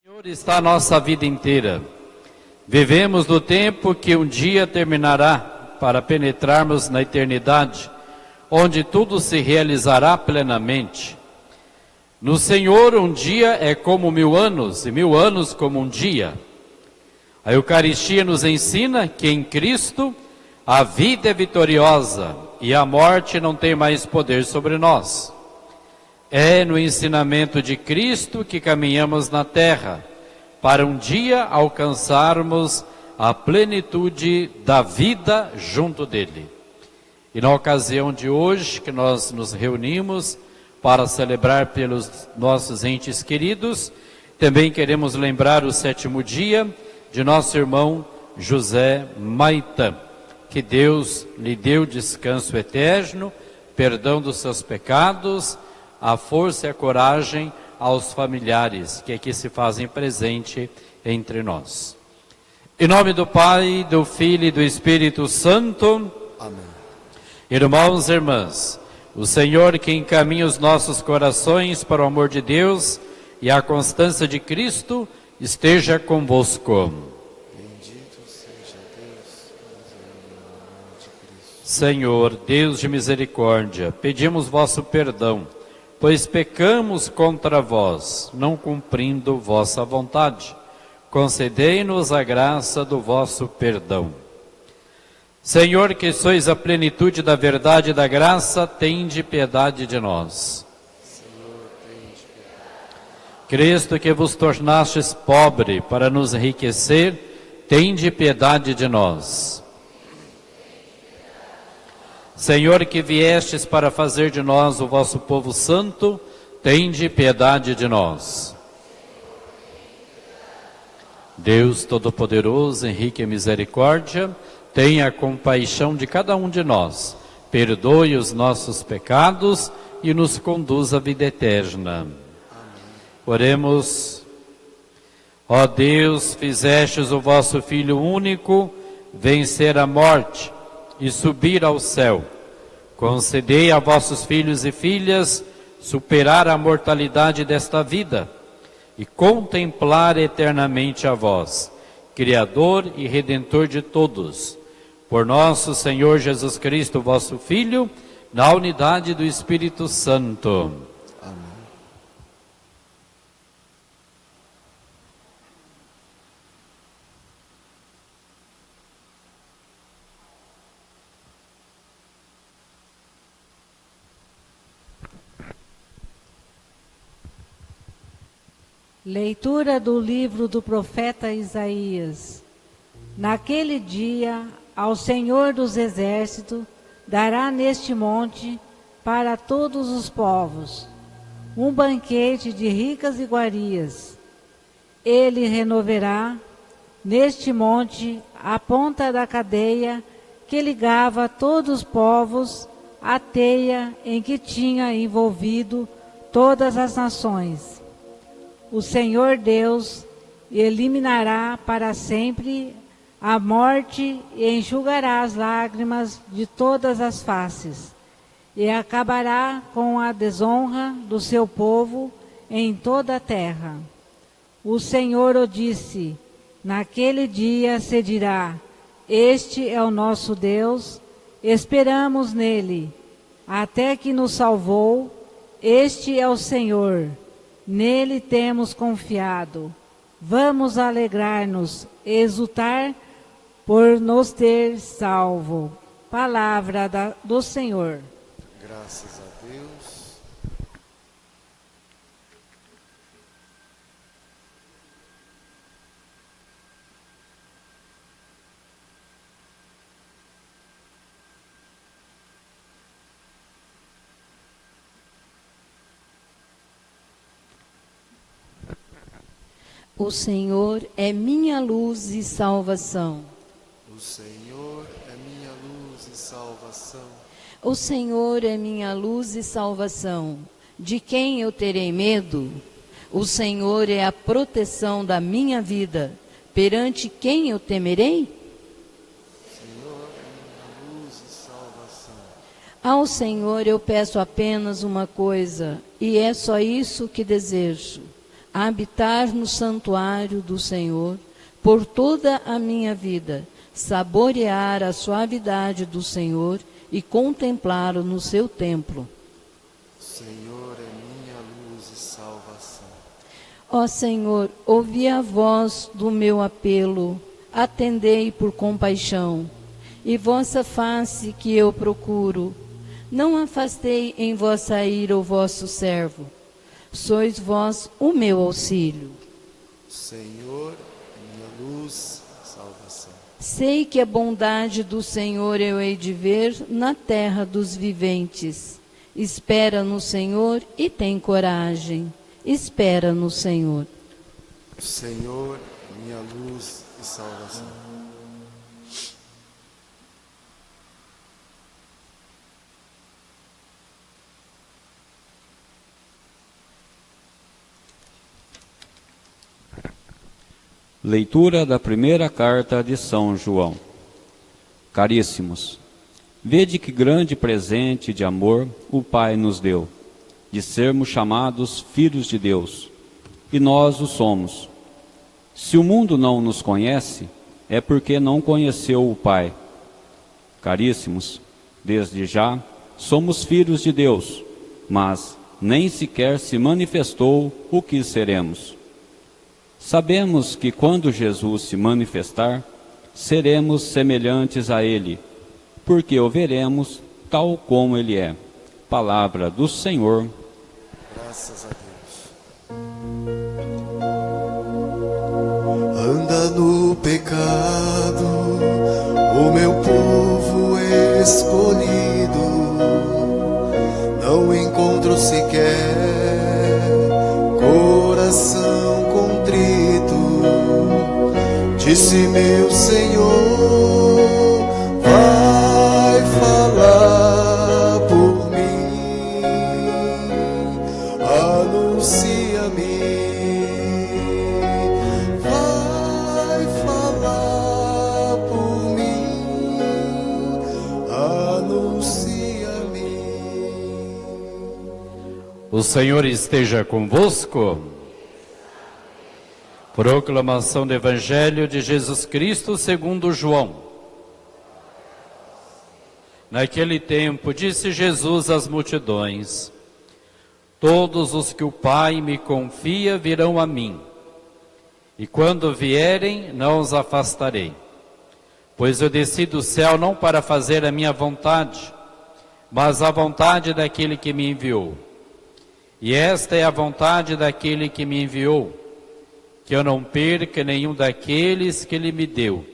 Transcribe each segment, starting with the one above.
O Senhor está a nossa vida inteira. Vivemos no tempo que um dia terminará para penetrarmos na eternidade, onde tudo se realizará plenamente. No Senhor, um dia é como 1000 anos, e 1000 anos como um dia. A Eucaristia nos ensina que em Cristo a vida é vitoriosa e a morte não tem mais poder sobre nós. É no ensinamento de Cristo que caminhamos na terra, para um dia alcançarmos a plenitude da vida junto dele. E na ocasião de hoje, que nós nos reunimos para celebrar pelos nossos entes queridos, também queremos lembrar o 7º dia de nosso irmão José Maitã. Que Deus lhe deu descanso eterno, perdão dos seus pecados, a força e a coragem aos familiares que aqui se fazem presente entre nós. Em nome do Pai, do Filho e do Espírito Santo. Amém. Irmãos e irmãs, o Senhor que encaminha os nossos corações para o amor de Deus e a constância de Cristo, esteja convosco. Bendito seja Deus, em nome de Cristo. Senhor, Deus de misericórdia, pedimos vosso perdão, pois pecamos contra vós, não cumprindo vossa vontade. Concedei-nos a graça do vosso perdão. Senhor, que sois a plenitude da verdade e da graça, tende piedade de nós. Senhor, tende piedade. Cristo, que vos tornastes pobre para nos enriquecer, tende piedade de nós. Senhor, que viestes para fazer de nós o vosso povo santo, tende piedade de nós. Deus Todo-Poderoso, em rica misericórdia, tenha compaixão de cada um de nós, perdoe os nossos pecados e nos conduza à vida eterna. Amém. Oremos. Ó Deus, fizestes o vosso Filho único vencer a morte e subir ao céu. Concedei a vossos filhos e filhas superar a mortalidade desta vida e contemplar eternamente a vós, Criador e Redentor de todos, por nosso Senhor Jesus Cristo, vosso Filho, na unidade do Espírito Santo. Amém. Leitura do livro do profeta Isaías. Naquele dia, ao Senhor dos Exércitos, dará neste monte, para todos os povos, um banquete de ricas iguarias. Ele renovará, neste monte, a ponta da cadeia que ligava todos os povos, a teia em que tinha envolvido todas as nações. O Senhor Deus eliminará para sempre a morte e enxugará as lágrimas de todas as faces, e acabará com a desonra do seu povo em toda a terra. O Senhor o disse, naquele dia se dirá, este é o nosso Deus, esperamos nele, até que nos salvou, este é o Senhor. Nele temos confiado. Vamos alegrar-nos, exultar por nos ter salvo. Palavra do Senhor. Graças a Deus. O Senhor é minha luz e salvação. O Senhor é minha luz e salvação. O Senhor é minha luz e salvação. De quem eu terei medo? O Senhor é a proteção da minha vida. Perante quem eu temerei? Senhor é minha luz e salvação. Ao Senhor eu peço apenas uma coisa, e é só isso que desejo: habitar no santuário do Senhor por toda a minha vida, saborear a suavidade do Senhor e contemplá-lo no seu templo. O Senhor é minha luz e salvação. Ó Senhor, ouvi a voz do meu apelo, atendei por compaixão, e vossa face que eu procuro. Não afastei em vossa ira o vosso servo. Sois vós o meu auxílio. O Senhor é minha luz e salvação. Sei que a bondade do Senhor eu hei de ver na terra dos viventes. Espera no Senhor e tem coragem. Espera no Senhor. O Senhor é minha luz e salvação. Leitura da primeira carta de São João. Caríssimos, vede que grande presente de amor o Pai nos deu, de sermos chamados filhos de Deus, e nós o somos. Se o mundo não nos conhece, é porque não conheceu o Pai. Caríssimos, desde já somos filhos de Deus, mas nem sequer se manifestou o que seremos. Sabemos que quando Jesus se manifestar, seremos semelhantes a Ele, porque o veremos tal como Ele é. Palavra do Senhor. Graças a Deus. Anda no pecado, o meu povo escolhido. Não encontro sequer coração contrito. Disse meu Senhor, vai falar por mim, anuncia-me, vai falar por mim, anuncia-me. O Senhor esteja convosco. Proclamação do Evangelho de Jesus Cristo segundo João. Naquele tempo, disse Jesus às multidões: todos os que o Pai me confia virão a mim, e quando vierem, não os afastarei. Pois eu desci do céu não para fazer a minha vontade, mas a vontade daquele que me enviou. E esta é a vontade daquele que me enviou, que eu não perca nenhum daqueles que Ele me deu,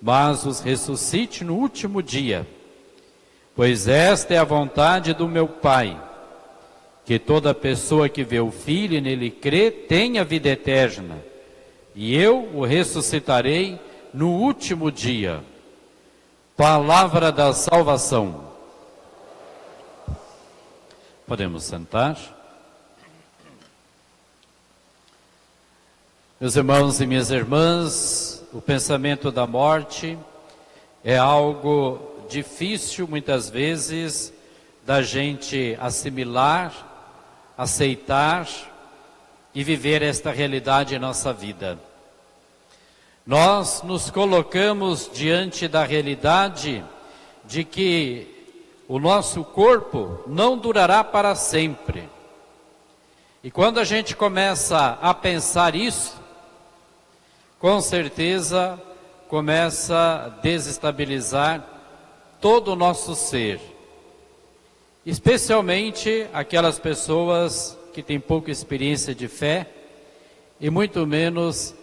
mas os ressuscite no último dia. Pois esta é a vontade do meu Pai, que toda pessoa que vê o Filho e nele crê tenha vida eterna, e eu o ressuscitarei no último dia. Palavra da salvação. Podemos sentar? Meus irmãos e minhas irmãs, o pensamento da morte é algo difícil muitas vezes da gente assimilar, aceitar e viver esta realidade em nossa vida. Nós nos colocamos diante da realidade de que o nosso corpo não durará para sempre. E quando a gente começa a pensar isso, com certeza começa a desestabilizar todo o nosso ser, especialmente aquelas pessoas que têm pouca experiência de fé e muito menos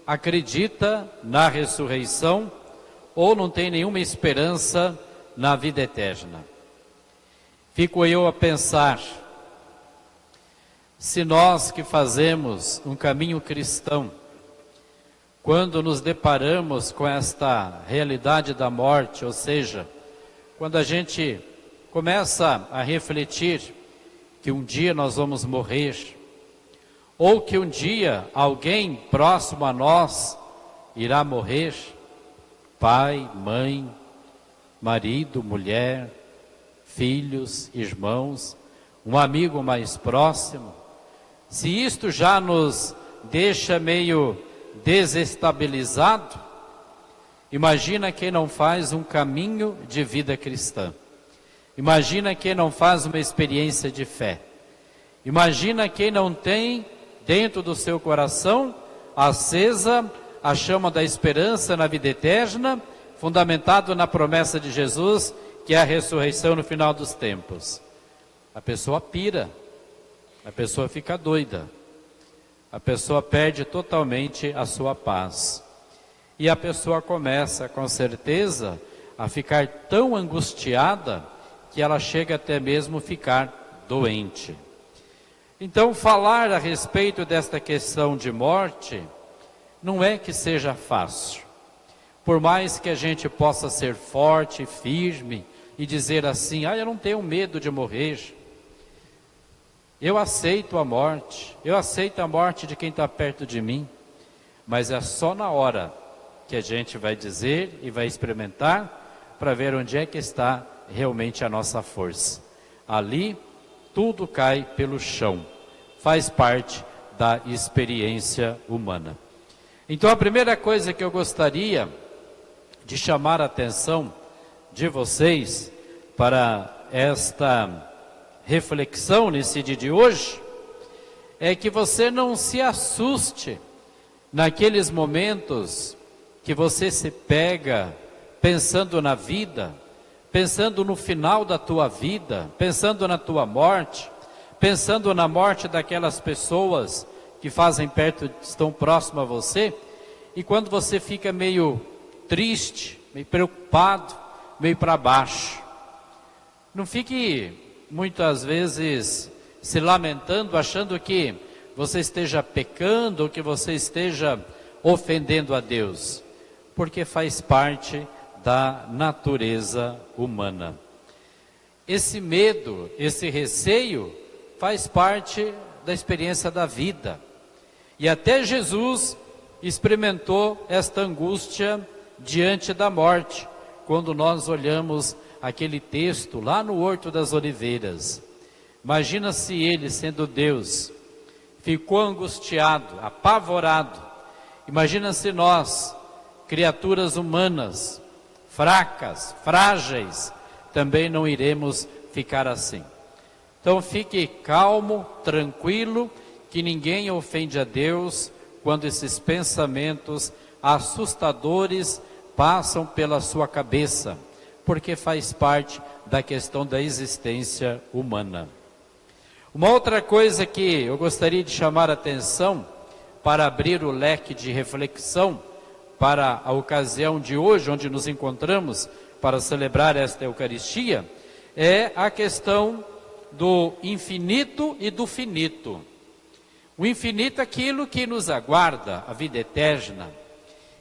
acredita na ressurreição ou não tem nenhuma esperança na vida eterna. Fico eu a pensar, se nós que fazemos um caminho cristão, quando nos deparamos com esta realidade da morte, ou seja, quando a gente começa a refletir que um dia nós vamos morrer, ou que um dia alguém próximo a nós irá morrer, pai, mãe, marido, mulher, filhos, irmãos, um amigo mais próximo, se isto já nos deixa meio desestabilizado, imagina quem não faz um caminho de vida cristã. Imagina quem não faz uma experiência de fé. Imagina quem não tem dentro do seu coração acesa a chama da esperança na vida eterna, fundamentado na promessa de Jesus, que é a ressurreição no final dos tempos. A pessoa pira, a pessoa fica doida, a pessoa perde totalmente a sua paz. E a pessoa começa, com certeza, a ficar tão angustiada que ela chega até mesmo a ficar doente. Então, falar a respeito desta questão de morte não é que seja fácil. Por mais que a gente possa ser forte, firme e dizer assim: eu não tenho medo de morrer, eu aceito a morte de quem está perto de mim, mas é só na hora que a gente vai dizer e vai experimentar para ver onde é que está realmente a nossa força. Ali tudo cai pelo chão, faz parte da experiência humana. Então a primeira coisa que eu gostaria de chamar a atenção de vocês para esta reflexão nesse dia de hoje é que você não se assuste naqueles momentos que você se pega pensando na vida, pensando no final da tua vida, pensando na tua morte, pensando na morte daquelas pessoas que fazem perto, estão próximas a você, e quando você fica meio triste, meio preocupado, meio para baixo. Não fique muitas vezes se lamentando, achando que você esteja pecando ou que você esteja ofendendo a Deus, porque faz parte da natureza humana. Esse medo, esse receio faz parte da experiência da vida. E até Jesus experimentou esta angústia diante da morte, quando nós olhamos aquele texto lá no Horto das Oliveiras. Imagina se ele, sendo Deus, ficou angustiado, apavorado. Imagina se nós, criaturas humanas, fracas, frágeis, também não iremos ficar assim. Então fique calmo, tranquilo, que ninguém ofende a Deus quando esses pensamentos assustadores passam pela sua cabeça, porque faz parte da questão da existência humana. Uma outra coisa que eu gostaria de chamar a atenção, para abrir o leque de reflexão para a ocasião de hoje, onde nos encontramos para celebrar esta Eucaristia, é a questão do infinito e do finito. O infinito é aquilo que nos aguarda, a vida eterna.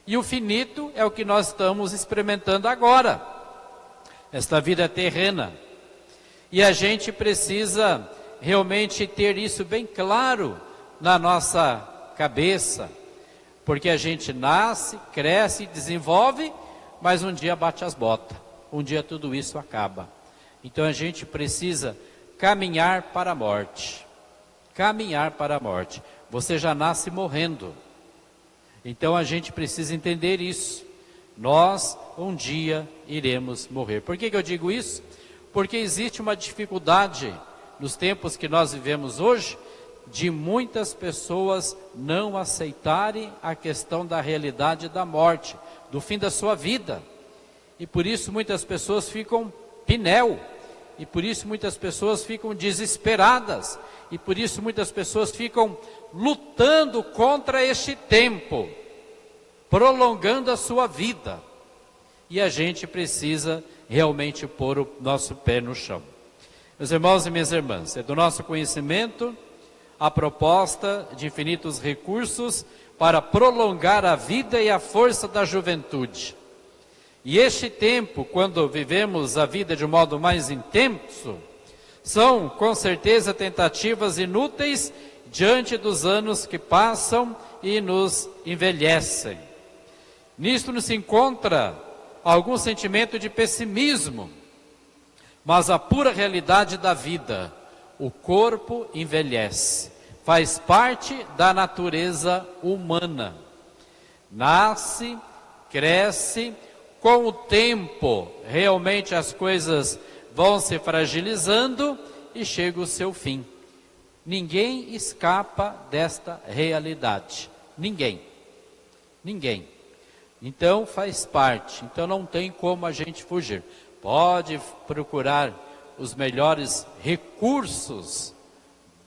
E o finito é o que nós estamos experimentando agora, esta vida terrena. E a gente precisa realmente ter isso bem claro na nossa cabeça, porque a gente nasce, cresce, desenvolve, mas um dia bate as botas, um dia tudo isso acaba. Então a gente precisa caminhar para a morte. Caminhar para a morte. Você já nasce morrendo. Então a gente precisa entender isso. Nós um dia iremos morrer. Por que eu digo isso? Porque existe uma dificuldade nos tempos que nós vivemos hoje, de muitas pessoas não aceitarem a questão da realidade da morte, do fim da sua vida. E por isso muitas pessoas ficam pinéu. E por isso muitas pessoas ficam desesperadas. E por isso muitas pessoas ficam lutando contra este tempo, prolongando a sua vida. E a gente precisa realmente pôr o nosso pé no chão. Meus irmãos e minhas irmãs, é do nosso conhecimento a proposta de infinitos recursos para prolongar a vida e a força da juventude. E este tempo, quando vivemos a vida de um modo mais intenso, são com certeza tentativas inúteis diante dos anos que passam e nos envelhecem. Nisto nos encontra algum sentimento de pessimismo, mas a pura realidade da vida: o corpo envelhece, faz parte da natureza humana. Nasce, cresce, com o tempo realmente as coisas vão se fragilizando e chega o seu fim. Ninguém escapa desta realidade. Ninguém. Então faz parte, então não tem como a gente fugir. Pode procurar os melhores recursos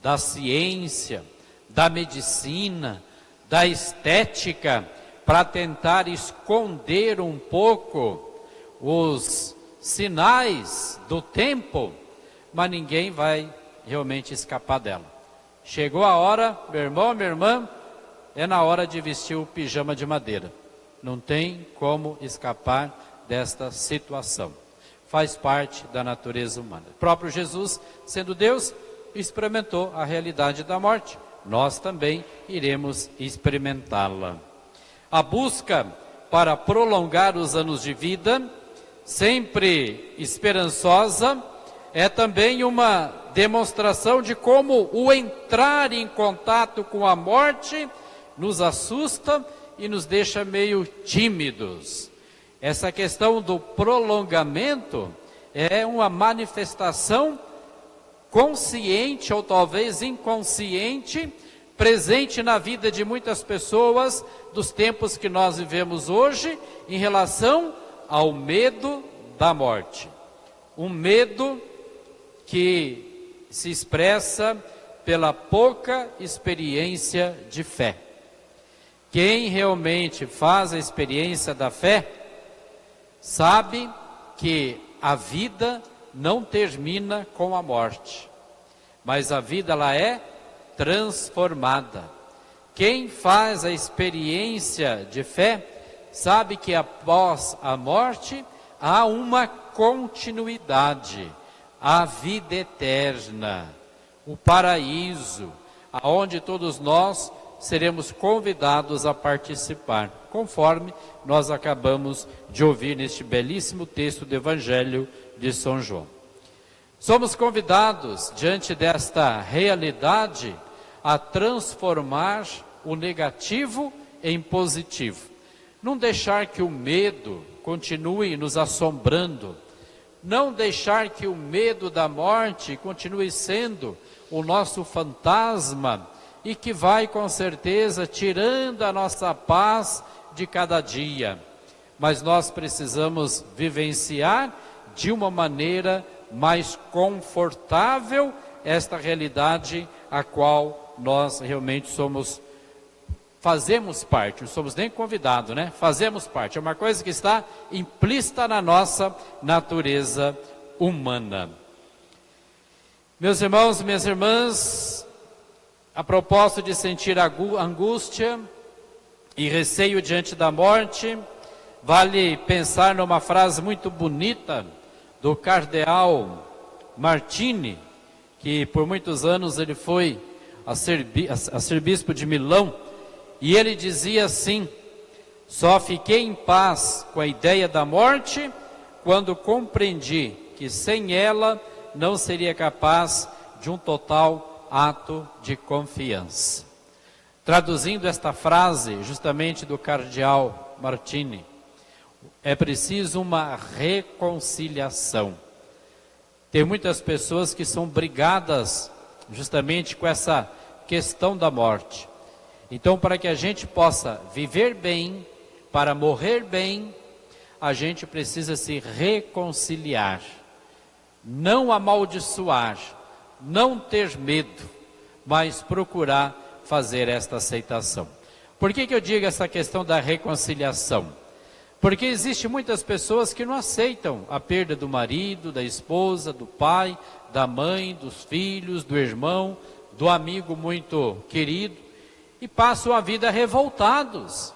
da ciência, da medicina, da estética, para tentar esconder um pouco os sinais do tempo, mas ninguém vai realmente escapar dela. Chegou a hora, meu irmão, minha irmã, é na hora de vestir o pijama de madeira. Não tem como escapar desta situação. Faz parte da natureza humana. O próprio Jesus, sendo Deus, experimentou a realidade da morte. Nós também iremos experimentá-la. A busca para prolongar os anos de vida, sempre esperançosa, é também uma demonstração de como o entrar em contato com a morte nos assusta e nos deixa meio tímidos. Essa questão do prolongamento é uma manifestação consciente ou talvez inconsciente, presente na vida de muitas pessoas dos tempos que nós vivemos hoje, em relação ao medo da morte. Um medo que se expressa pela pouca experiência de fé. Quem realmente faz a experiência da fé, sabe que a vida não termina com a morte, mas a vida ela é transformada. Quem faz a experiência de fé, sabe que após a morte há uma continuidade, a vida eterna, o paraíso, aonde todos nós seremos convidados a participar, conforme nós acabamos de ouvir neste belíssimo texto do Evangelho de São João. Somos convidados, diante desta realidade, a transformar o negativo em positivo. Não deixar que o medo continue nos assombrando. Não deixar que o medo da morte continue sendo o nosso fantasma e que vai com certeza tirando a nossa paz de cada dia. Mas nós precisamos vivenciar de uma maneira mais confortável esta realidade a qual nós realmente fazemos parte, não somos nem convidados, né? Fazemos parte, é uma coisa que está implícita na nossa natureza humana. Meus irmãos e minhas irmãs, a propósito de sentir angústia e receio diante da morte, vale pensar numa frase muito bonita do cardeal Martini, que por muitos anos ele foi arcebispo de Milão, e ele dizia assim: só fiquei em paz com a ideia da morte quando compreendi que sem ela não seria capaz de um total ato de confiança. Traduzindo esta frase justamente do cardeal Martini, é preciso uma reconciliação. Tem muitas pessoas que são brigadas justamente com essa questão da morte. Então, para que a gente possa viver bem, para morrer bem, a gente precisa se reconciliar, não amaldiçoar, não ter medo, mas procurar fazer esta aceitação. Por que eu digo essa questão da reconciliação? Porque existem muitas pessoas que não aceitam a perda do marido, da esposa, do pai, da mãe, dos filhos, do irmão, do amigo muito querido, e passam a vida revoltados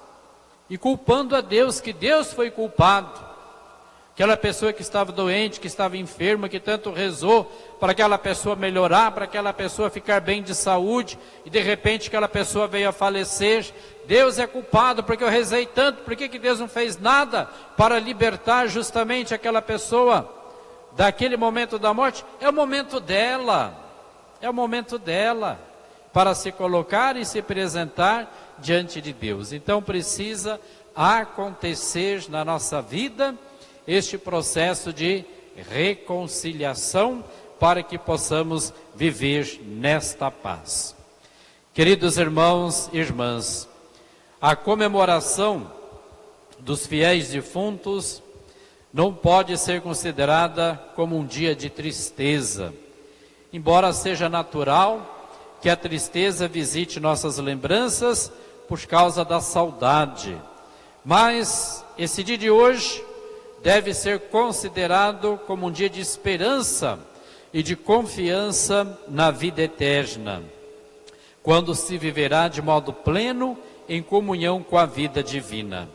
e culpando a Deus, que Deus foi culpado. Aquela pessoa que estava doente, que estava enferma, que tanto rezou para aquela pessoa melhorar, para aquela pessoa ficar bem de saúde, e de repente aquela pessoa veio a falecer. Deus é culpado porque eu rezei tanto, por que Deus não fez nada para libertar justamente aquela pessoa daquele momento da morte? É o momento dela, é o momento dela. para se colocar e se apresentar diante de Deus. Então precisa acontecer na nossa vida este processo de reconciliação para que possamos viver nesta paz. Queridos irmãos e irmãs, a comemoração dos fiéis defuntos não pode ser considerada como um dia de tristeza, embora seja natural que a tristeza visite nossas lembranças por causa da saudade. Mas esse dia de hoje deve ser considerado como um dia de esperança e de confiança na vida eterna, quando se viverá de modo pleno em comunhão com a vida divina.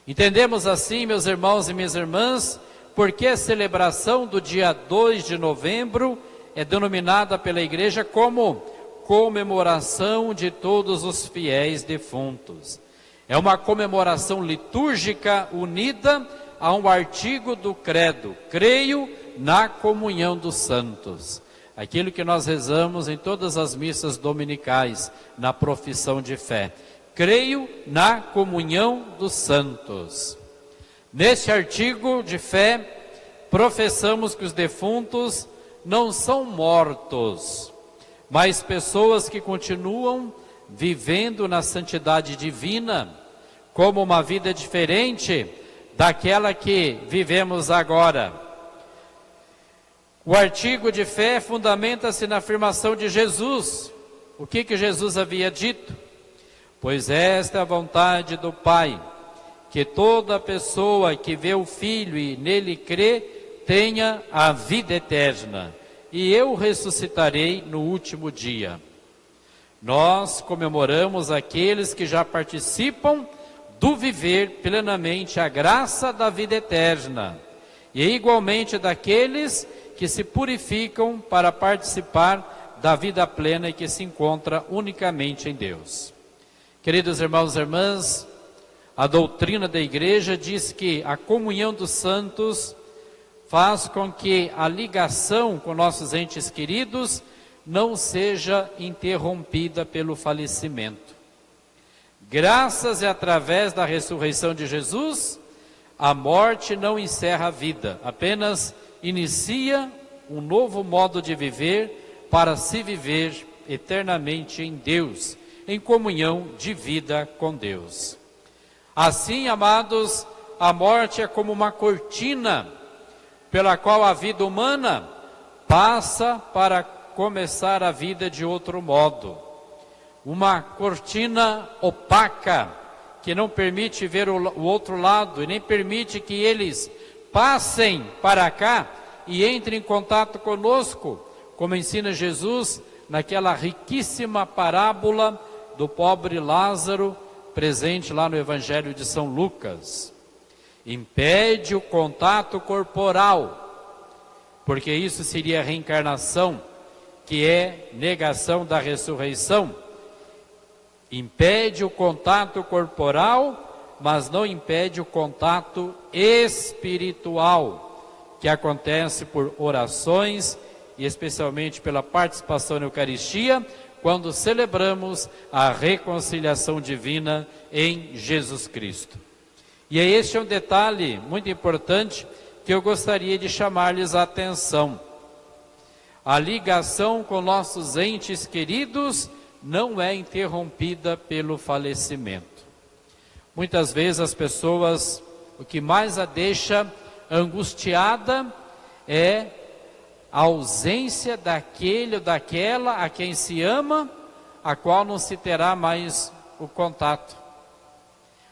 Entendemos assim, meus irmãos e minhas irmãs, porque a celebração do dia 2 de novembro é denominada pela Igreja como comemoração de todos os fiéis defuntos. É uma comemoração litúrgica unida a um artigo do credo: creio na comunhão dos santos. Aquilo que nós rezamos em todas as missas dominicais, na profissão de fé. Creio na comunhão dos santos. Neste artigo de fé, professamos que os defuntos não são mortos, mas pessoas que continuam vivendo na santidade divina, como uma vida diferente daquela que vivemos agora. O artigo de fé fundamenta-se na afirmação de Jesus. O que Jesus havia dito? Pois esta é a vontade do Pai, que toda pessoa que vê o Filho e nele crê, tenha a vida eterna, e eu ressuscitarei no último dia. Nós comemoramos aqueles que já participam do viver plenamente a graça da vida eterna, e igualmente daqueles que se purificam para participar da vida plena e que se encontra unicamente em Deus. Queridos irmãos e irmãs, a doutrina da Igreja diz que a comunhão dos santos faz com que a ligação com nossos entes queridos não seja interrompida pelo falecimento. Graças e através da ressurreição de Jesus, a morte não encerra a vida, apenas inicia um novo modo de viver para se viver eternamente em Deus, em comunhão de vida com Deus. Assim, amados, a morte é como uma cortina pela qual a vida humana passa para começar a vida de outro modo. Uma cortina opaca que não permite ver o outro lado e nem permite que eles passem para cá e entrem em contato conosco, como ensina Jesus naquela riquíssima parábola do pobre Lázaro, presente lá no Evangelho de São Lucas. Impede o contato corporal, porque isso seria reencarnação, que é negação da ressurreição. Impede o contato corporal, mas não impede o contato espiritual, que acontece por orações e especialmente pela participação na Eucaristia, quando celebramos a reconciliação divina em Jesus Cristo. E este é um detalhe muito importante que eu gostaria de chamar-lhes a atenção. A ligação com nossos entes queridos não é interrompida pelo falecimento. Muitas vezes as pessoas, o que mais a deixa angustiada é a ausência daquele ou daquela a quem se ama, a qual não se terá mais o contato.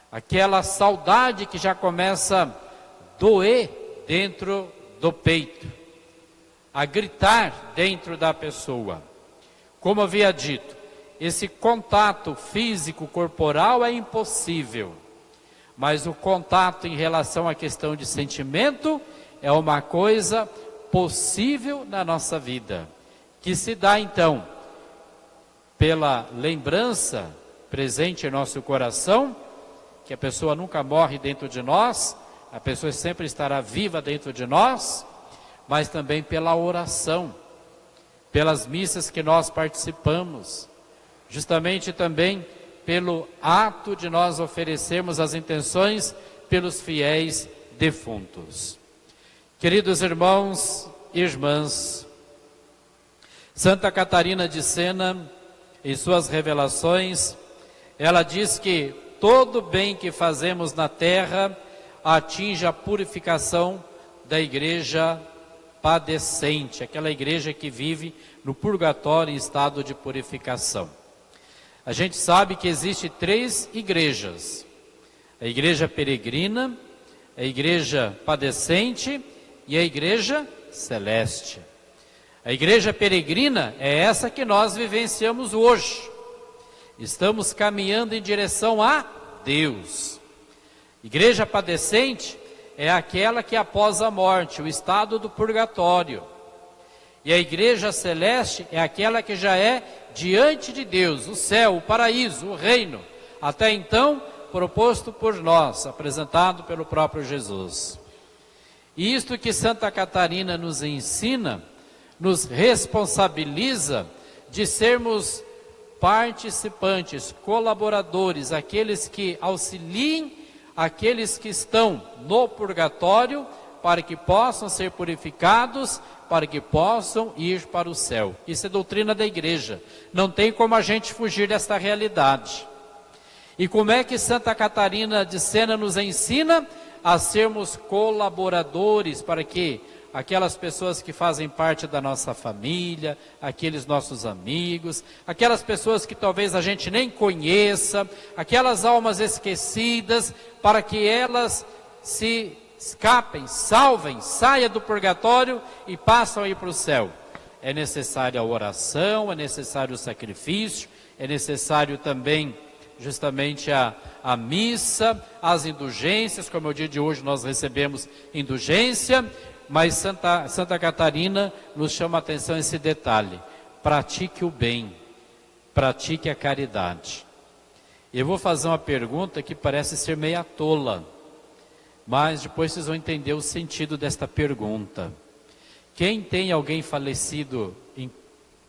Aquela saudade que já começa a doer dentro do peito, a gritar dentro da pessoa. Como havia dito, esse contato físico, corporal é impossível, mas o contato em relação à questão de sentimento é uma coisa possível na nossa vida, que se dá então pela lembrança presente em nosso coração, que a pessoa nunca morre dentro de nós, a pessoa sempre estará viva dentro de nós, mas também pela oração, pelas missas que nós participamos, justamente também pelo ato de nós oferecermos as intenções pelos fiéis defuntos. Queridos irmãos e irmãs, Santa Catarina de Sena, em suas revelações, ela diz que todo bem que fazemos na terra atinge a purificação da igreja padecente, aquela igreja que vive no purgatório em estado de purificação. A gente sabe que existe 3 igrejas: a igreja peregrina, a igreja padecente e a igreja celeste. A igreja peregrina é essa que nós vivenciamos hoje. Estamos caminhando em direção a Deus. Igreja padecente é aquela que após a morte, o estado do purgatório. E a igreja celeste é aquela que já é diante de Deus, o céu, o paraíso, o reino, até então proposto por nós, apresentado pelo próprio Jesus. E isto que Santa Catarina nos ensina, nos responsabiliza de sermos participantes, colaboradores, aqueles que auxiliem aqueles que estão no purgatório, para que possam ser purificados, para que possam ir para o céu. Isso é doutrina da igreja. Não tem como a gente fugir desta realidade. E como é que Santa Catarina de Sena nos ensina a sermos colaboradores, para que aquelas pessoas que fazem parte da nossa família, aqueles nossos amigos, aquelas pessoas que talvez a gente nem conheça, aquelas almas esquecidas, para que elas se escapem, salvem, saiam do purgatório e passam a ir para o céu. É necessária a oração, é necessário o sacrifício, é necessário também justamente a missa, as indulgências, como é o dia de hoje nós recebemos indulgência, mas Santa Catarina nos chama a atenção esse detalhe: pratique o bem, pratique a caridade. Eu vou fazer uma pergunta que parece ser meia tola, mas depois vocês vão entender o sentido desta pergunta. Quem tem alguém falecido em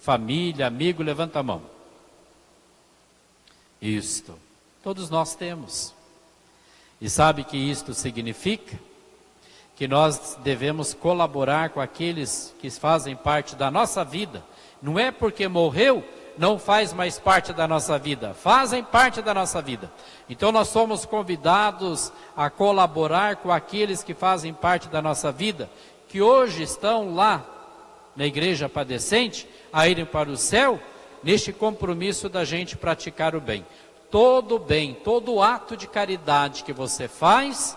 família, amigo, levanta a mão. Isto, todos nós temos. E sabe que isto significa? Que nós devemos colaborar com aqueles que fazem parte da nossa vida. Não é porque morreu, não faz mais parte da nossa vida, fazem parte da nossa vida. Então nós somos convidados a colaborar com aqueles que fazem parte da nossa vida, que hoje estão lá na igreja padecente, a irem para o céu, neste compromisso da gente praticar o bem. Todo ato de caridade que você faz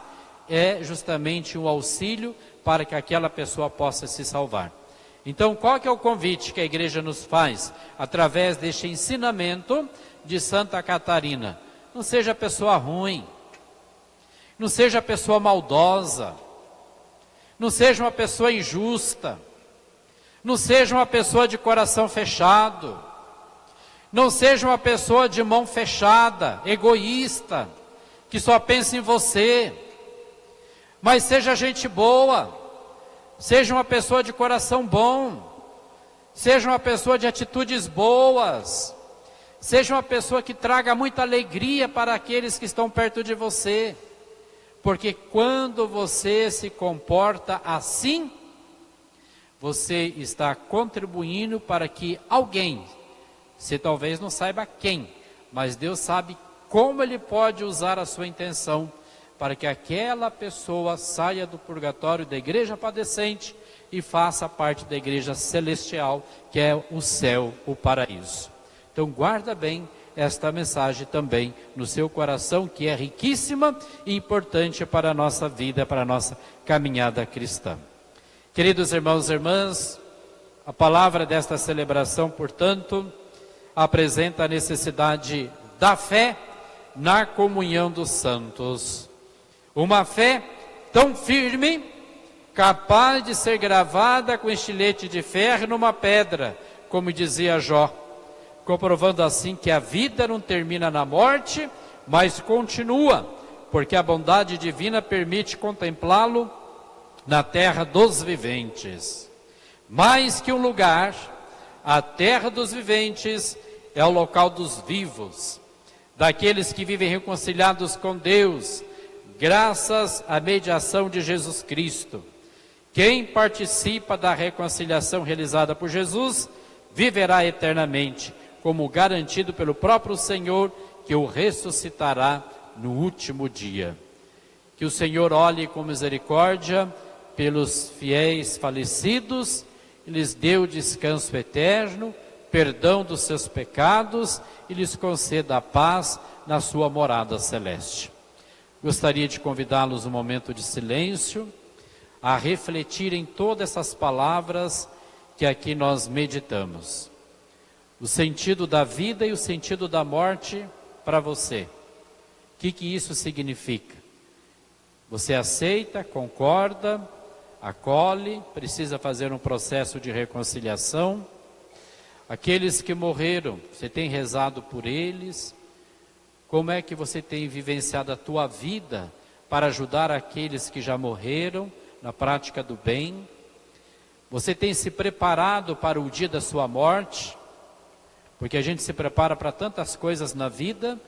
é justamente um auxílio para que aquela pessoa possa se salvar. Então, qual que é o convite que a igreja nos faz? Através deste ensinamento de Santa Catarina. Não seja pessoa ruim, não seja pessoa maldosa, não seja uma pessoa injusta, não seja uma pessoa de coração fechado, não seja uma pessoa de mão fechada, egoísta, que só pensa em você, mas seja gente boa, seja uma pessoa de coração bom, seja uma pessoa de atitudes boas, seja uma pessoa que traga muita alegria para aqueles que estão perto de você, porque quando você se comporta assim, você está contribuindo para que alguém, você talvez não saiba quem, mas Deus sabe como Ele pode usar a sua intenção para que aquela pessoa saia do purgatório da igreja padecente e faça parte da igreja celestial, que é o céu, o paraíso. Então guarda bem esta mensagem também no seu coração, que é riquíssima e importante para a nossa vida, para a nossa caminhada cristã. Queridos irmãos e irmãs, a palavra desta celebração, portanto, apresenta a necessidade da fé na comunhão dos santos. Uma fé tão firme, capaz de ser gravada com estilete de ferro numa pedra, como dizia Jó, comprovando assim que a vida não termina na morte, mas continua, porque a bondade divina permite contemplá-lo na terra dos viventes. Mais que um lugar, a terra dos viventes é o local dos vivos, daqueles que vivem reconciliados com Deus, graças à mediação de Jesus Cristo. Quem participa da reconciliação realizada por Jesus, viverá eternamente, como garantido pelo próprio Senhor, que o ressuscitará no último dia. Que o Senhor olhe com misericórdia pelos fiéis falecidos, e lhes dê o descanso eterno, perdão dos seus pecados, e lhes conceda a paz na sua morada celeste. Gostaria de convidá-los um momento de silêncio, a refletir em todas essas palavras que aqui nós meditamos. O sentido da vida e o sentido da morte para você. O que isso significa? Você aceita, concorda, acolhe, precisa fazer um processo de reconciliação? Aqueles que morreram, você tem rezado por eles? Como é que você tem vivenciado a tua vida para ajudar aqueles que já morreram na prática do bem? Você tem se preparado para o dia da sua morte? Porque a gente se prepara para tantas coisas na vida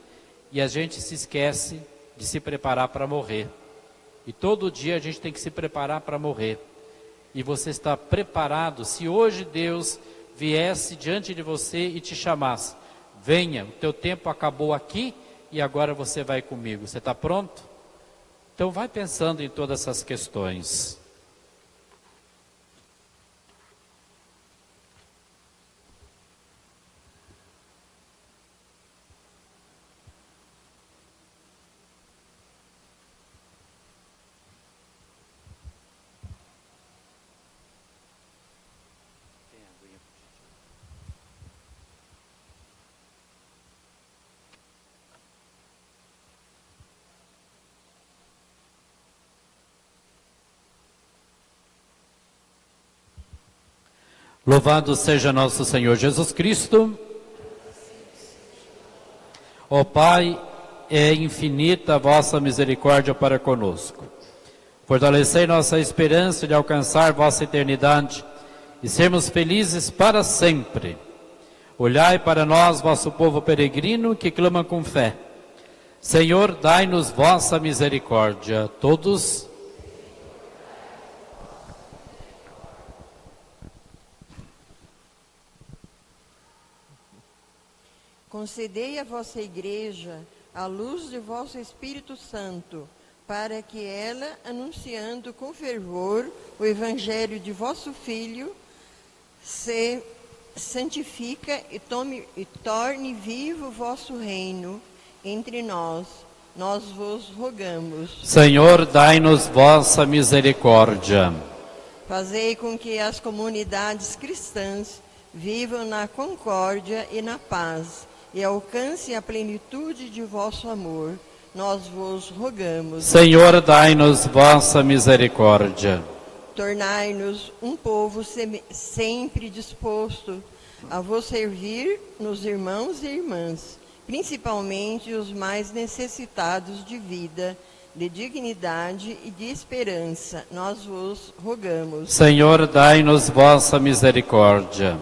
e a gente se esquece de se preparar para morrer. E todo dia a gente tem que se preparar para morrer. E você está preparado? Se hoje Deus viesse diante de você e te chamasse: venha, o teu tempo acabou aqui e agora você vai comigo. Você está pronto? Então vai pensando em todas essas questões. Louvado seja nosso Senhor Jesus Cristo. Ó Pai, é infinita a vossa misericórdia para conosco. Fortalecei nossa esperança de alcançar vossa eternidade e sermos felizes para sempre. Olhai para nós, vosso povo peregrino, que clama com fé. Senhor, dai-nos vossa misericórdia. Todos. Concedei à vossa Igreja a luz de vosso Espírito Santo, para que ela, anunciando com fervor o Evangelho de vosso Filho, se santifica e torne vivo o vosso reino entre nós. Nós vos rogamos. Senhor, dai-nos vossa misericórdia. Fazei com que as comunidades cristãs vivam na concórdia e na paz, e alcance a plenitude de vosso amor. Nós vos rogamos. Senhor, dai-nos vossa misericórdia. Tornai-nos um povo sempre disposto a vos servir nos irmãos e irmãs, principalmente os mais necessitados de vida, de dignidade e de esperança. Nós vos rogamos. Senhor, dai-nos vossa misericórdia.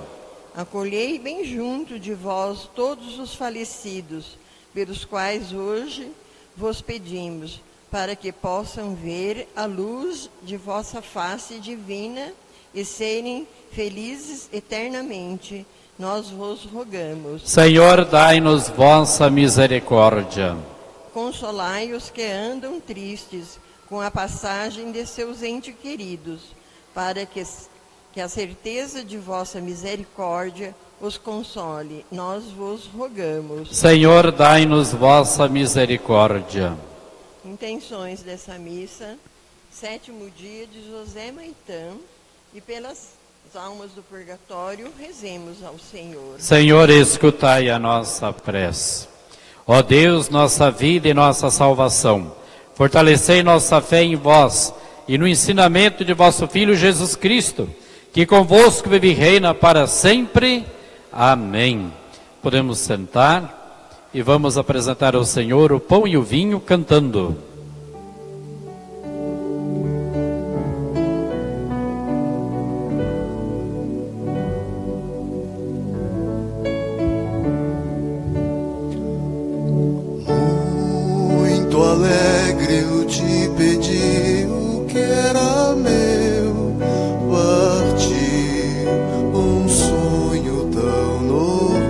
Acolhei bem junto de vós todos os falecidos, pelos quais hoje vos pedimos, para que possam ver a luz de vossa face divina e serem felizes eternamente. Nós vos rogamos. Senhor, dai-nos vossa misericórdia. Consolai os que andam tristes com a passagem de seus entes queridos, para que a certeza de vossa misericórdia os console. Nós vos rogamos. Senhor, dai-nos vossa misericórdia. Intenções dessa missa, 7º dia de José Maitã, e pelas almas do purgatório, rezemos ao Senhor. Senhor, escutai a nossa prece. Ó Deus, nossa vida e nossa salvação, fortalecei nossa fé em vós e no ensinamento de vosso Filho Jesus Cristo, que convosco vive e reina para sempre. Amém. Podemos sentar e vamos apresentar ao Senhor o pão e o vinho cantando. alegre eu te pedi o que era meu, partiu um sonho tão normal.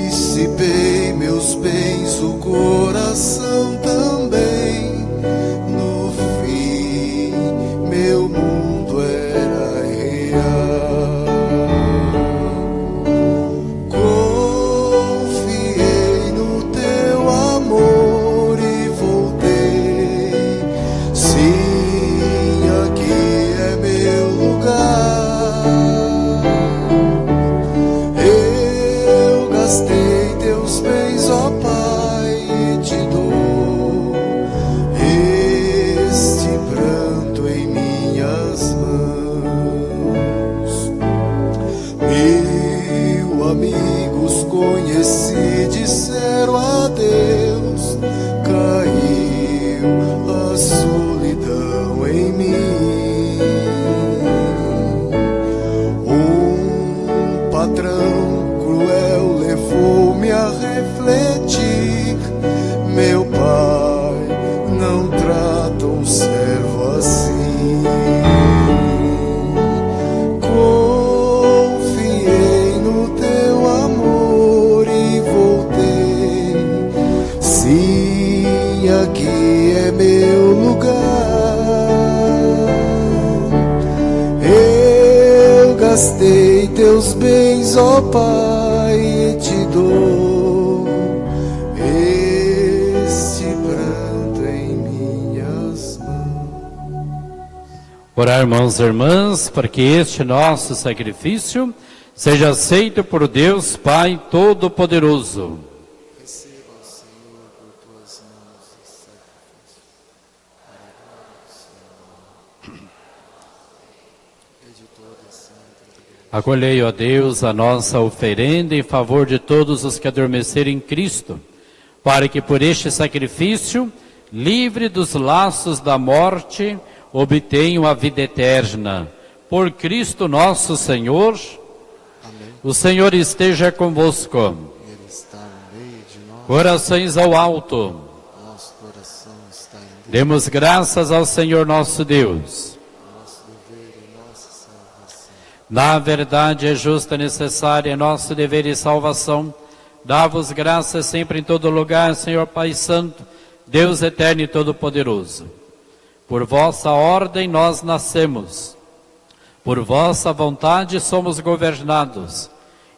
Dissipei meus bens, o coração também. No fim, meu mundo era real. Confiei no teu amor e voltei. Sim, aqui é meu lugar. Eu gastei teus bens, ó Pai, e te dou este pranto em minhas mãos. Mil amigos conheci, disseram adeus, caiu a solidão em mim. Um patrão cruel levou-me a refletir. Meu pai não trata um servo assim. Confiei no teu amor e voltei. Sim, aqui é meu lugar. Eu gastei teus bens, ó Pai, e te dou este pranto em minhas mãos. Orar, irmãos e irmãs, para que este nosso sacrifício seja aceito por Deus Pai Todo-Poderoso. Receba, Senhor, por tuas mãos o sacrifício para a glória do Senhor e de toda a santa igreja. Acolhei, ó Deus, a nossa oferenda em favor de todos os que adormecerem em Cristo, para que por este sacrifício, livre dos laços da morte, obtenham a vida eterna. Por Cristo nosso Senhor. Amém. O Senhor esteja convosco. Ele está no meio de nós. Corações ao alto. Nosso coração está em Deus. Demos graças ao Senhor nosso Deus. Nosso dever e nossa salvação. Na verdade é justa, necessária, é nosso dever e salvação. Dá-vos graças sempre em todo lugar, Senhor Pai Santo, Deus eterno e todo-poderoso. Por vossa ordem nós nascemos, por vossa vontade somos governados,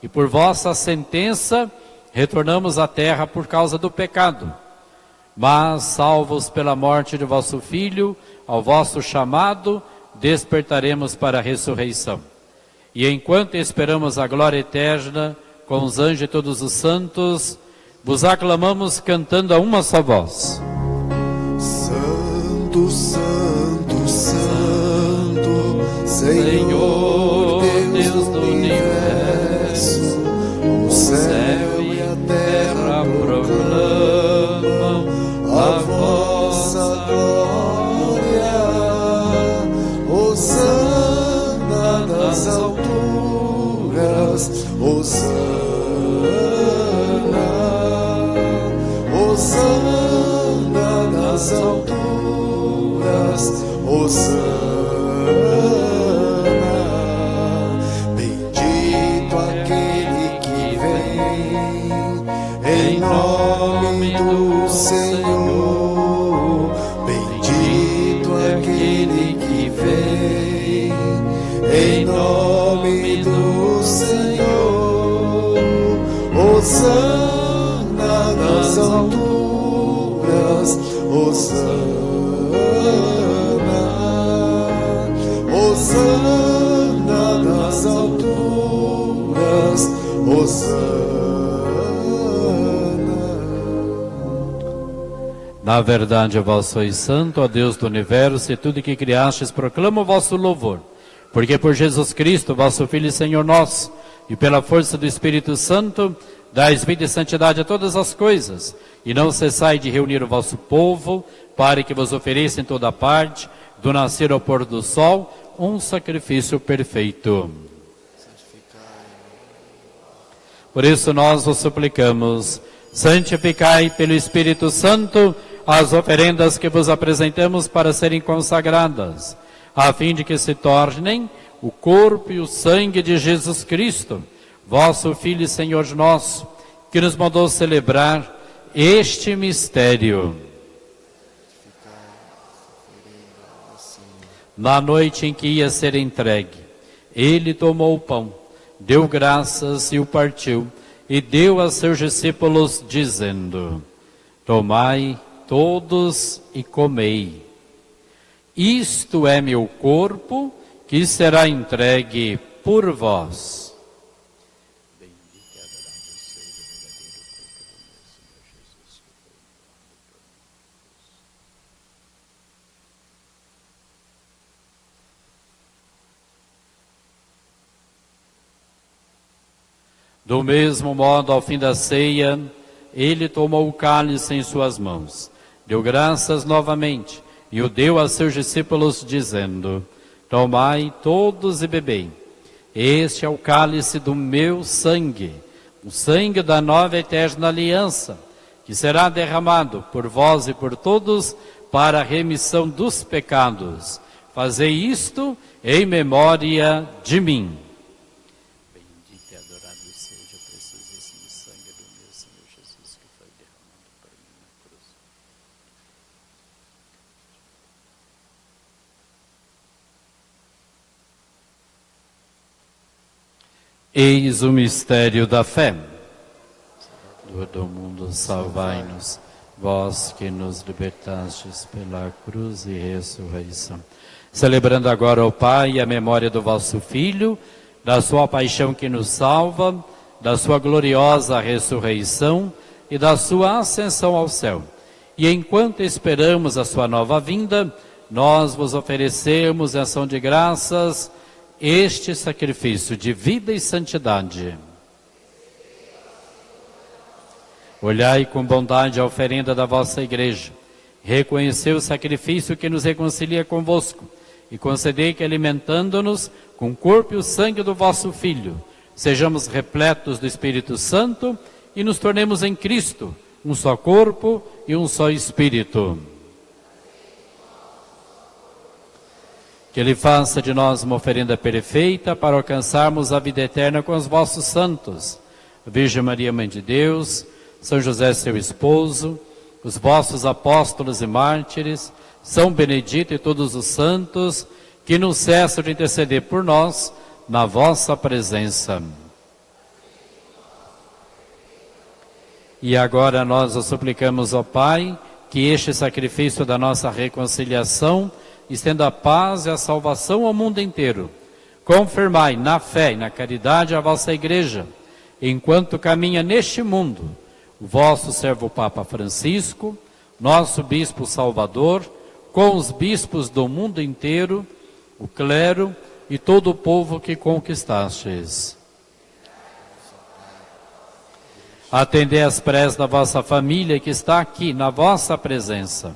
e por vossa sentença retornamos à terra por causa do pecado. Mas, salvos pela morte de vosso Filho, ao vosso chamado, despertaremos para a ressurreição. E enquanto esperamos a glória eterna, com os anjos e todos os santos, vos aclamamos cantando a uma só voz. Santo, Santo, Santo, Senhor, Deus do universo, o céu e a terra proclamam a vossa glória. Hosana nas alturas, Hosana, Hosana nas alturas, Hosana. Bendito aquele que vem em nome do Senhor. Bendito aquele que vem em nome do Senhor. Hosana nas alturas, Hosana. Hosana nas alturas, Hosana. Na verdade, vós sois santo, ó Deus do universo, e tudo que criastes proclama o vosso louvor. Porque por Jesus Cristo, vosso Filho e Senhor nosso, e pela força do Espírito Santo, dais vida e santidade a todas as coisas, e não cessai de reunir o vosso povo, para que vos ofereça em toda parte, do nascer ao pôr do sol, um sacrifício perfeito. Por isso nós vos suplicamos, santificai pelo Espírito Santo as oferendas que vos apresentamos para serem consagradas, a fim de que se tornem o corpo e o sangue de Jesus Cristo, vosso Filho e Senhor nosso, que nos mandou celebrar este mistério. Na noite em que ia ser entregue, ele tomou o pão, deu graças e o partiu, e deu a seus discípulos, dizendo: tomai todos e comei. Isto é meu corpo, que será entregue por vós. Do mesmo modo, ao fim da ceia, ele tomou o cálice em suas mãos, deu graças novamente e o deu a seus discípulos, dizendo: tomai todos e bebei. Este é o cálice do meu sangue, o sangue da nova e eterna aliança, que será derramado por vós e por todos para a remissão dos pecados. Fazei isto em memória de mim. Bendito e adorado seja o preciosíssimo sangue do meu Senhor Jesus, que foi derramado por mim na cruz. Eis o mistério da fé. Do mundo salvai-nos, vós que nos libertastes pela cruz e ressurreição. Celebrando agora, ó Pai, a memória do vosso Filho, da sua paixão que nos salva, da sua gloriosa ressurreição e da sua ascensão ao céu. E enquanto esperamos a sua nova vinda, nós vos oferecemos em ação de graças este sacrifício de vida e santidade. Olhai com bondade a oferenda da vossa igreja, reconhecei o sacrifício que nos reconcilia convosco, e concedei que, alimentando-nos com o corpo e o sangue do vosso Filho, sejamos repletos do Espírito Santo e nos tornemos em Cristo um só corpo e um só Espírito. Que Ele faça de nós uma oferenda perfeita para alcançarmos a vida eterna com os vossos santos, a Virgem Maria, Mãe de Deus, São José, seu esposo, os vossos apóstolos e mártires, São Benedito e todos os santos, que não cessam de interceder por nós na vossa presença. E agora nós o suplicamos, ó Pai, que este sacrifício da nossa reconciliação estenda a paz e a salvação ao mundo inteiro. Confirmai na fé e na caridade a vossa igreja, enquanto caminha neste mundo o vosso servo Papa Francisco, nosso Bispo Salvador, com os bispos do mundo inteiro, o clero e todo o povo que conquistastes. Atendei as preces da vossa família que está aqui na vossa presença.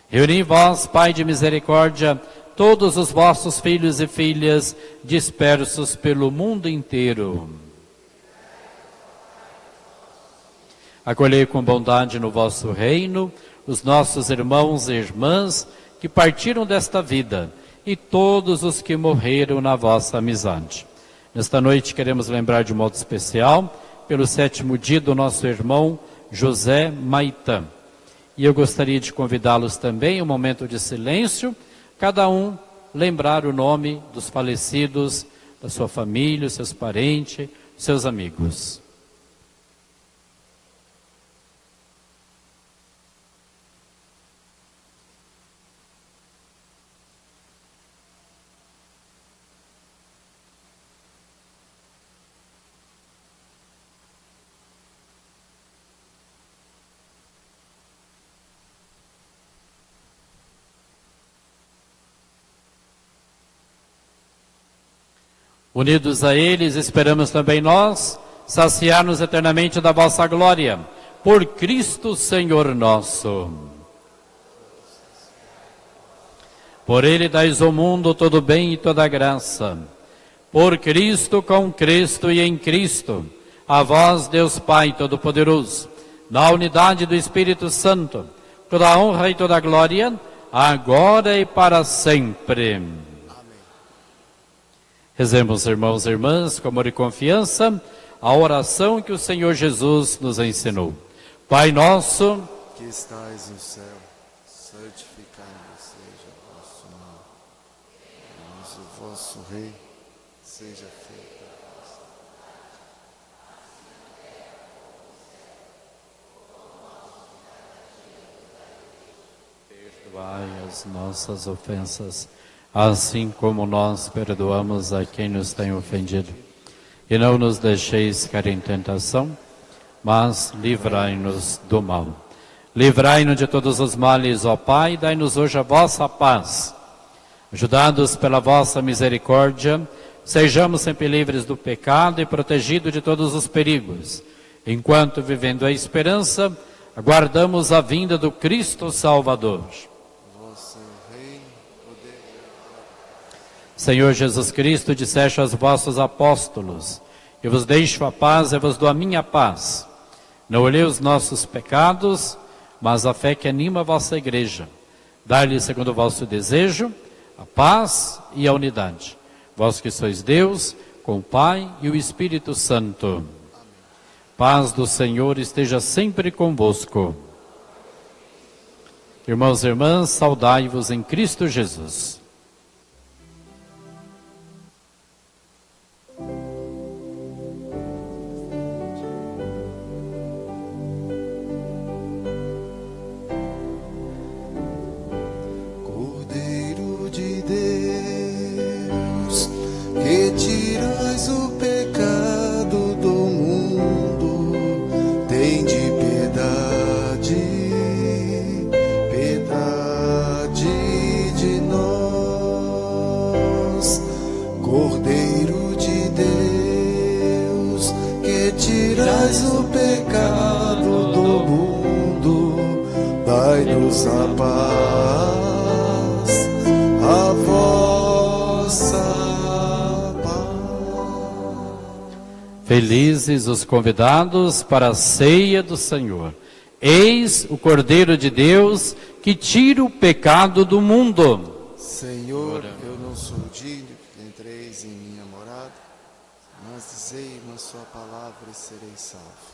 Reuni em vós, Pai de misericórdia, todos os vossos filhos e filhas dispersos pelo mundo inteiro. Acolhei com bondade no vosso reino os nossos irmãos e irmãs que partiram desta vida e todos os que morreram na vossa amizade. Nesta noite queremos lembrar de modo especial pelo 7º dia do nosso irmão José Maitã. E eu gostaria de convidá-los também em um momento de silêncio, cada um lembrar o nome dos falecidos, da sua família, seus parentes, seus amigos. Unidos a eles, esperamos também nós saciar-nos eternamente da vossa glória. Por Cristo Senhor nosso. Por Ele dais ao mundo todo bem e toda graça. Por Cristo, com Cristo e em Cristo, A vós, Deus Pai Todo-Poderoso, na unidade do Espírito Santo, toda a honra e toda a glória, agora e para sempre. Amém. Rezemos, irmãos e irmãs, com amor e confiança, a oração que o Senhor Jesus nos ensinou. Pai nosso, que estais no céu, santificado seja o vosso nome. Mas o vosso reino seja feito. Perdoai as nossas ofensas, assim como nós perdoamos a quem nos tem ofendido. E não nos deixeis cair em tentação, mas livrai-nos do mal. Livrai-nos de todos os males, ó Pai, dai-nos hoje a vossa paz. Ajudados pela vossa misericórdia, sejamos sempre livres do pecado e protegidos de todos os perigos, enquanto, vivendo a esperança, aguardamos a vinda do Cristo Salvador. Senhor Jesus Cristo, disseste aos vossos apóstolos: eu vos deixo a paz, eu vos dou a minha paz. Não olhei os nossos pecados, mas a fé que anima a vossa igreja. Dai-lhe, segundo o vosso desejo, a paz e a unidade. Vós que sois Deus, com o Pai e o Espírito Santo. Paz do Senhor esteja sempre convosco. Irmãos e irmãs, saudai-vos em Cristo Jesus. Cordeiro de Deus, que tiras o pecado do mundo, tende piedade, piedade de nós. Cordeiro de Deus, que tiras o pecado do mundo, dai-nos a paz, a vossa paz. Felizes os convidados para a ceia do Senhor. Eis o Cordeiro de Deus que tira o pecado do mundo. Senhor, eu não sou digno que entreis em minha morada, mas dizei uma só palavra e serei salvo.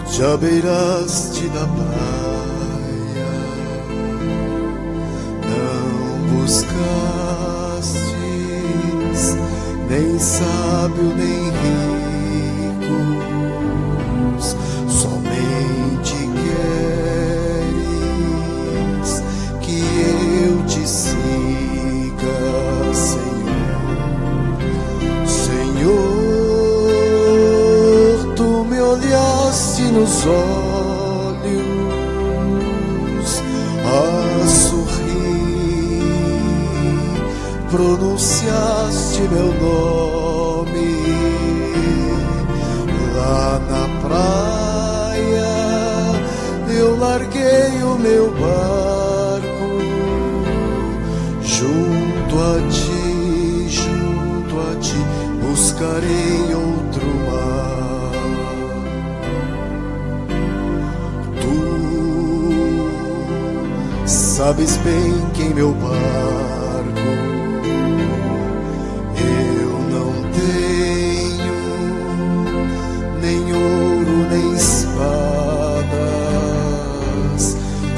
Te abeiraste da praia, não buscastes nem sábio nem ricos, somente queres que eu te siga, Senhor. Senhor, tu me olhaste nos olhos a sorrir, pronunciaste meu nome lá na praia. Eu larguei o meu barco Junto a ti, buscarei outro mar. Tu sabes bem que em meu barco eu não tenho nem ouro nem espadas,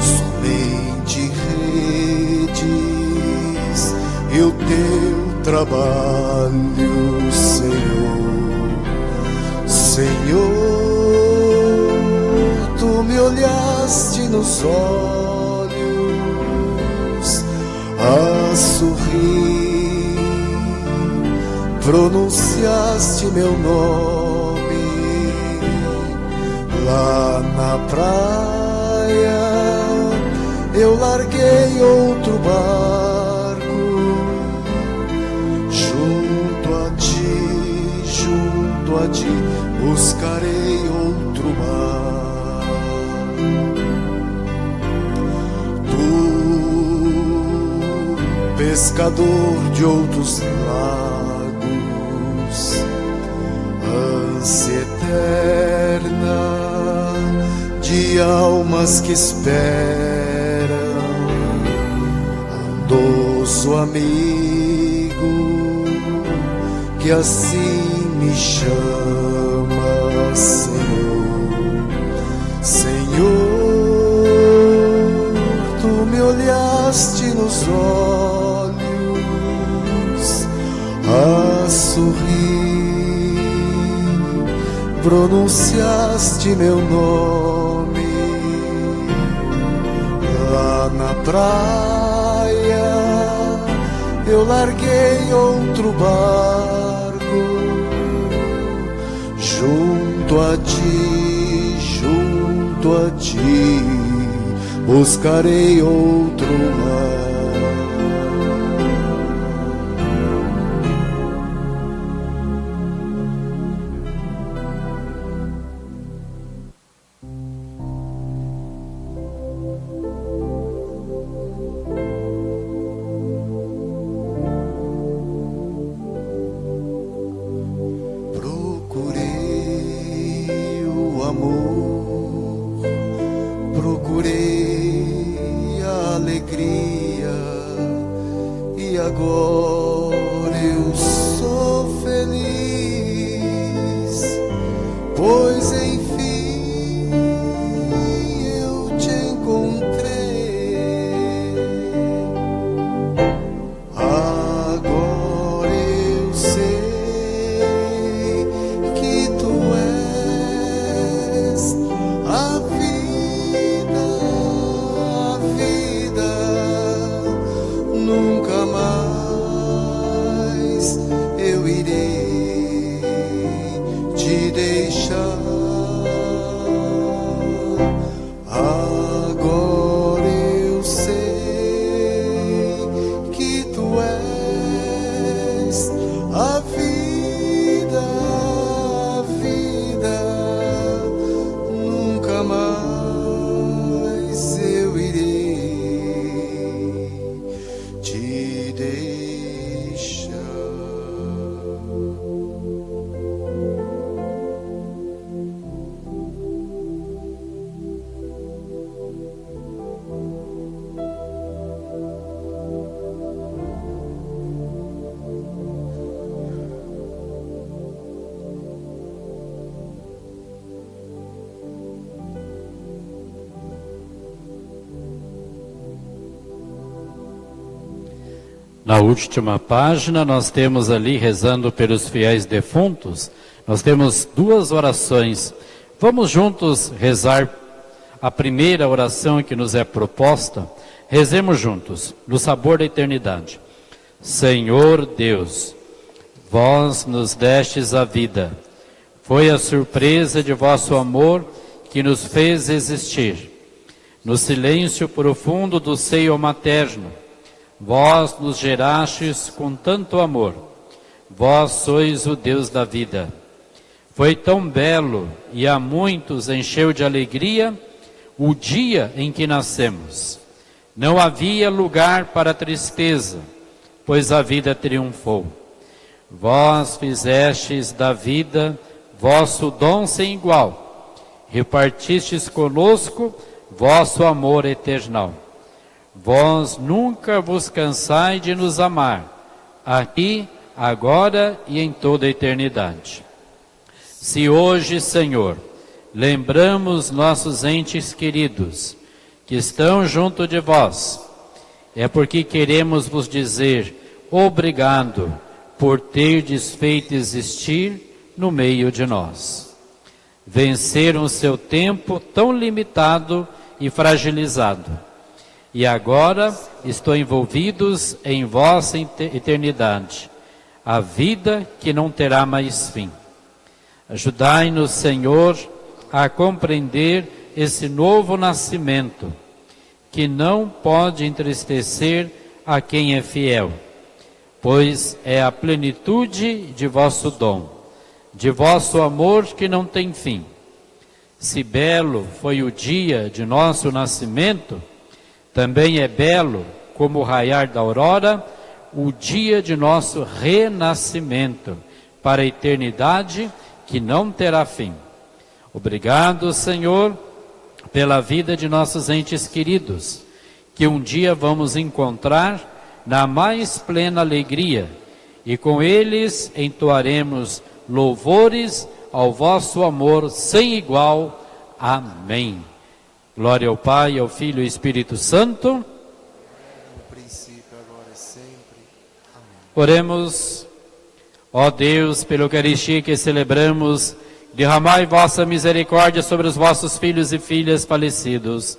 somente redes e o teu trabalho, Senhor. Senhor, tu me olhaste nos olhos a sorrir, pronunciaste meu nome lá na praia. Eu larguei outro barco, junto a ti, buscarei outro mar. Tu, pescador de outros lagos, ânsia eterna de almas que esperam, amoroso amigo que assim me chama, Senhor. Senhor, tu me olhaste nos olhos a sorrir, pronunciaste meu nome lá na praia. Eu larguei outro barco, junto a ti, buscarei outro mar. Na última página, nós temos ali, rezando pelos fiéis defuntos, nós temos duas orações. Vamos juntos rezar a primeira oração que nos é proposta. Rezemos juntos, no sabor da eternidade. Senhor Deus, vós nos destes a vida. Foi a surpresa de vosso amor que nos fez existir. No silêncio profundo do seio materno, vós nos gerastes com tanto amor. Vós sois o Deus da vida. Foi tão belo e a muitos encheu de alegria o dia em que nascemos. Não havia lugar para tristeza, pois a vida triunfou. Vós fizestes da vida vosso dom sem igual, repartistes conosco vosso amor eternal. Vós nunca vos cansai de nos amar, aqui, agora e em toda a eternidade. Se hoje, Senhor, lembramos nossos entes queridos, que estão junto de vós, é porque queremos vos dizer obrigado por terdes feito existir no meio de nós. Venceram o seu tempo tão limitado e fragilizado, e agora estão envolvidos em vossa eternidade, a vida que não terá mais fim. Ajudai-nos, Senhor, a compreender esse novo nascimento, que não pode entristecer a quem é fiel, pois é a plenitude de vosso dom, de vosso amor que não tem fim. Se belo foi o dia de nosso nascimento, também é belo, como o raiar da aurora, o dia de nosso renascimento, para a eternidade que não terá fim. Obrigado, Senhor, pela vida de nossos entes queridos, que um dia vamos encontrar na mais plena alegria, e com eles entoaremos louvores ao vosso amor sem igual. Amém. Glória ao Pai, ao Filho e ao Espírito Santo. No princípio, agora e sempre. Amém. Oremos. Ó Deus, pela Eucaristia que celebramos, derramai vossa misericórdia sobre os vossos filhos e filhas falecidos,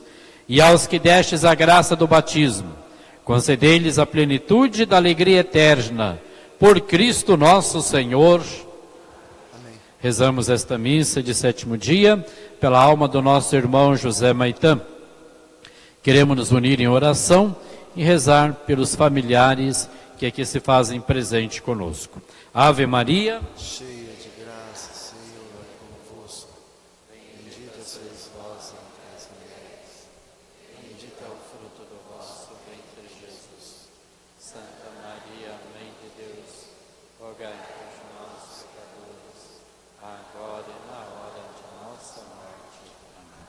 e aos que destes a graça do batismo, concedei-lhes a plenitude da alegria eterna, por Cristo nosso Senhor. Amém. Rezamos esta missa de 7º dia, pela alma do nosso irmão José Maitã. Queremos nos unir em oração e rezar pelos familiares que aqui se fazem presente conosco. Ave Maria, Cheia de graça, Senhor é convosco. Bendita sois vós entre as mulheres. Bendito é o fruto do vosso ventre, Jesus. Santa Maria, Mãe de Deus, rogai por nós, pecadores, agora e na hora de nossa morte. Amém.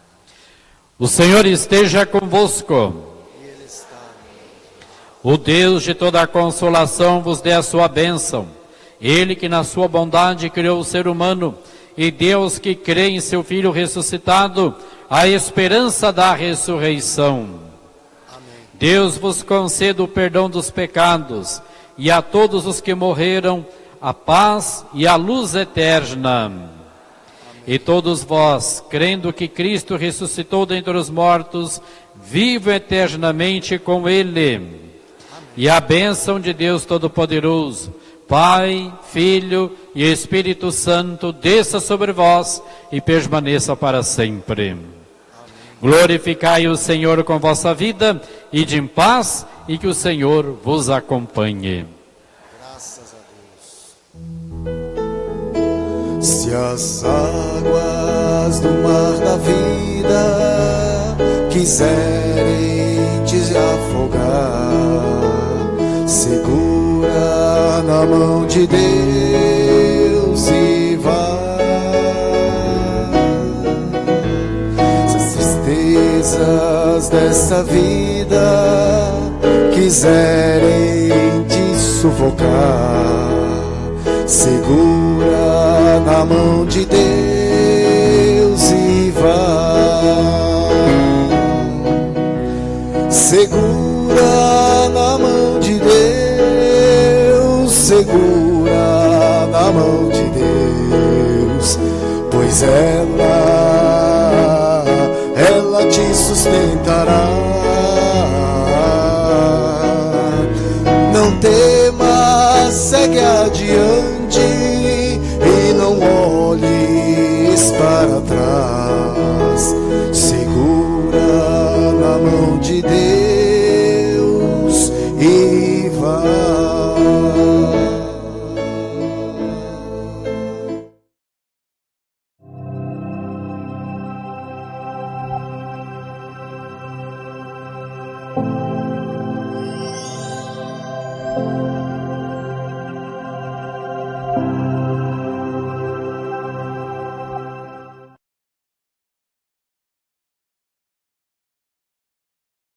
O Senhor esteja convosco. E Ele está no O Deus de toda a consolação vos dê a sua bênção. Ele que na sua bondade criou o ser humano, e Deus que crê em seu Filho ressuscitado, a esperança da ressurreição. Amém. Deus vos conceda o perdão dos pecados, e a todos os que morreram, a paz e a luz eterna. Amém. E todos vós, crendo que Cristo ressuscitou dentre os mortos, vivam eternamente com Ele. Amém. E a bênção de Deus Todo-Poderoso, Pai, Filho e Espírito Santo, desça sobre vós e permaneça para sempre. Amém. Glorificai o Senhor com vossa vida, ide em paz, e que o Senhor vos acompanhe. Graças a Deus. Se as águas do mar da vida quiserem te afogar, segura na mão de Deus e vai. Se as tristezas dessa vida quiserem te sufocar, segura na mão de Deus e vai. Segura na mão de Deus, segura na mão de Deus, pois ela te sustentará. Não temas, segue adiante e não olhes para trás.